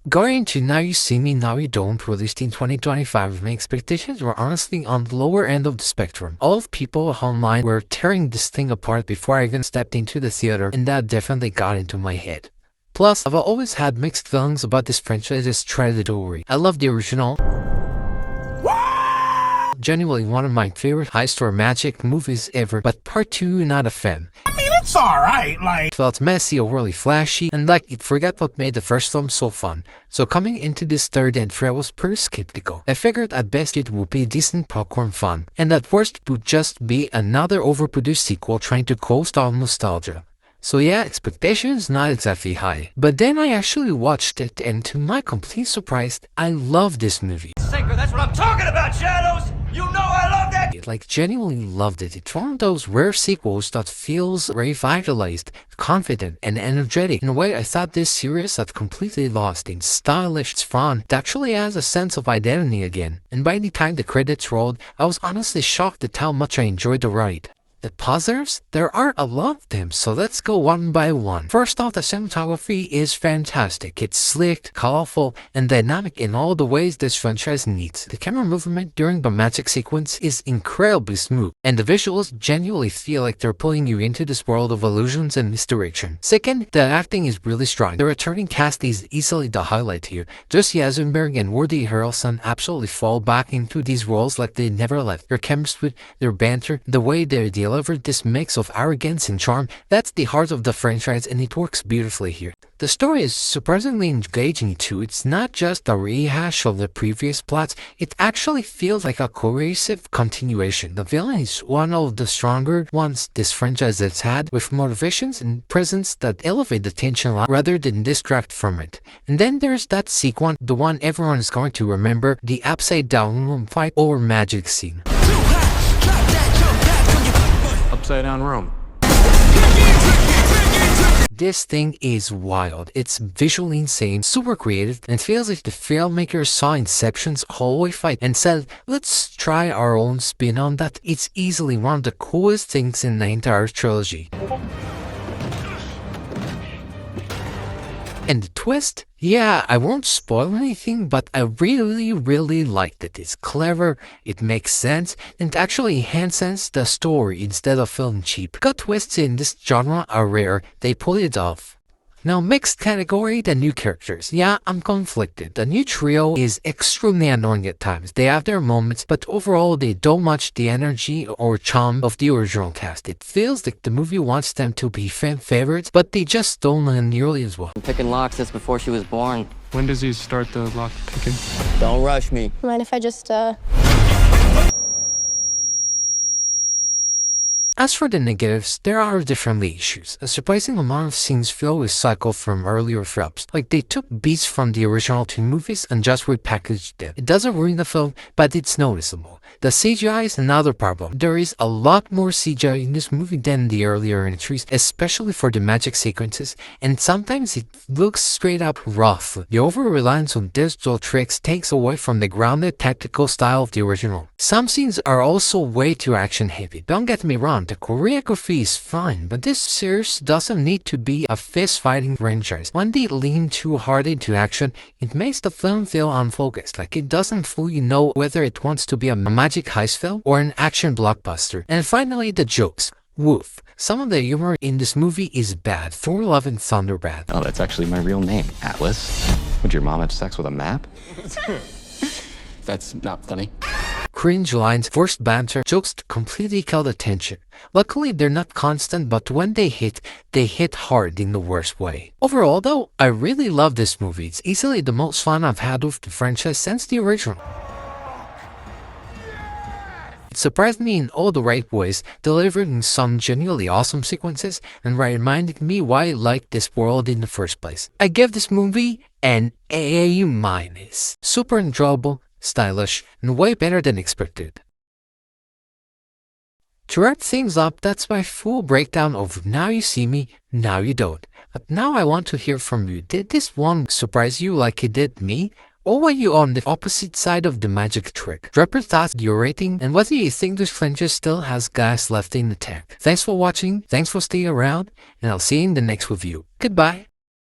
Going into Now You See Me, Now You Don't, released in 2025, my expectations were honestly on the lower end of the spectrum. All of people online were tearing this thing apart before I even stepped into the theater, and that definitely got into my head. Plus, I've always had mixed feelings about this franchise's trajectory. I love the original. Genuinely one of my favorite heist or magic movies ever, but part 2, not a fan. It's alright, like... It felt messy, overly flashy, and like it forgot what made the first film so fun. So coming into this third entry, I was pretty skeptical. I figured at best it would be decent popcorn fun, and at worst it would just be another overproduced sequel trying to coast on nostalgia. So yeah, expectations not exactly high. But then I actually watched it, and to my complete surprise, I love this movie. Sinker, that's what I'm talking about, Shadows! You know I love that! Like, genuinely loved it. It's one of those rare sequels that feels revitalized, confident, and energetic. In a way, I thought this series had completely lost in stylish fun. It actually has a sense of identity again. And by the time the credits rolled, I was honestly shocked at how much I enjoyed the ride. The positives? There are a lot of them, so let's go one by one. First off, the cinematography is fantastic. It's slick, colorful, and dynamic in all the ways this franchise needs. The camera movement during the magic sequence is incredibly smooth, and the visuals genuinely feel like they're pulling you into this world of illusions and misdirection. Second, the acting is really strong. The returning cast is easily the highlight here. Jesse Eisenberg and Woody Harrelson absolutely fall back into these roles like they never left. Their chemistry, their banter, the way they delivered this mix of arrogance and charm, that's the heart of the franchise, and it works beautifully here. The story is surprisingly engaging too. It's not just a rehash of the previous plots, it actually feels like a cohesive continuation. The villain is one of the stronger ones this franchise has had, with motivations and presence that elevate the tension rather than distract from it. And then there's that sequence, the one everyone is going to remember, the upside down room fight or magic scene. Upside down room. This thing is wild. It's visually insane, super creative, and feels like the filmmakers saw Inception's hallway fight and said, let's try our own spin on that. It's easily one of the coolest things in the entire trilogy. And the twist? Yeah, I won't spoil anything, but I really liked it. It's clever, it makes sense, and actually enhances the story instead of feeling cheap. Good twists in this genre are rare, they pull it off. Now, mixed category, the new characters. Yeah, I'm conflicted. The new trio is extremely annoying at times. They have their moments, but overall they don't match the energy or charm of the original cast. It feels like the movie wants them to be fan favorites, but they just don't learn nearly as well. Picking locks since before she was born. When does he start the lock picking? Don't rush me. Mind if I just, As for the negatives, there are definitely issues. A surprising amount of scenes feel recycled from earlier films, like they took beats from the original two movies and just repackaged them. It doesn't ruin the film, but it's noticeable. The CGI is another problem. There is a lot more CGI in this movie than in the earlier entries, especially for the magic sequences, and sometimes it looks straight up rough. The over-reliance on digital tricks takes away from the grounded tactical style of the original. Some scenes are also way too action-heavy. Don't get me wrong, the choreography is fine, but this series doesn't need to be a fist-fighting franchise. When they lean too hard into action, it makes the film feel unfocused, like it doesn't fully know whether it wants to be a magic heist film or an action blockbuster. And finally, the jokes. Woof. Some of the humor in this movie is bad. Thor: Love and Thunder bad. Oh, that's actually my real name, Atlas. Would your mom have sex with a map? That's not funny. Cringe lines, forced banter, jokes to completely kill the tension. Luckily, they're not constant, but when they hit hard in the worst way. Overall, though, I really love this movie. It's easily the most fun I've had with the franchise since the original. It surprised me in all the right ways, delivering some genuinely awesome sequences, and reminding me why I liked this world in the first place. I give this movie an A-. Super enjoyable, stylish, and way better than expected. To wrap things up, that's my full breakdown of Now You See Me, Now You Don't. But now I want to hear from you. Did this one surprise you like it did me? Or were you on the opposite side of the magic trick? Drop your thoughts, your rating, and whether you think this franchise still has gas left in the tank. Thanks for watching, thanks for staying around, and I'll see you in the next review. Goodbye.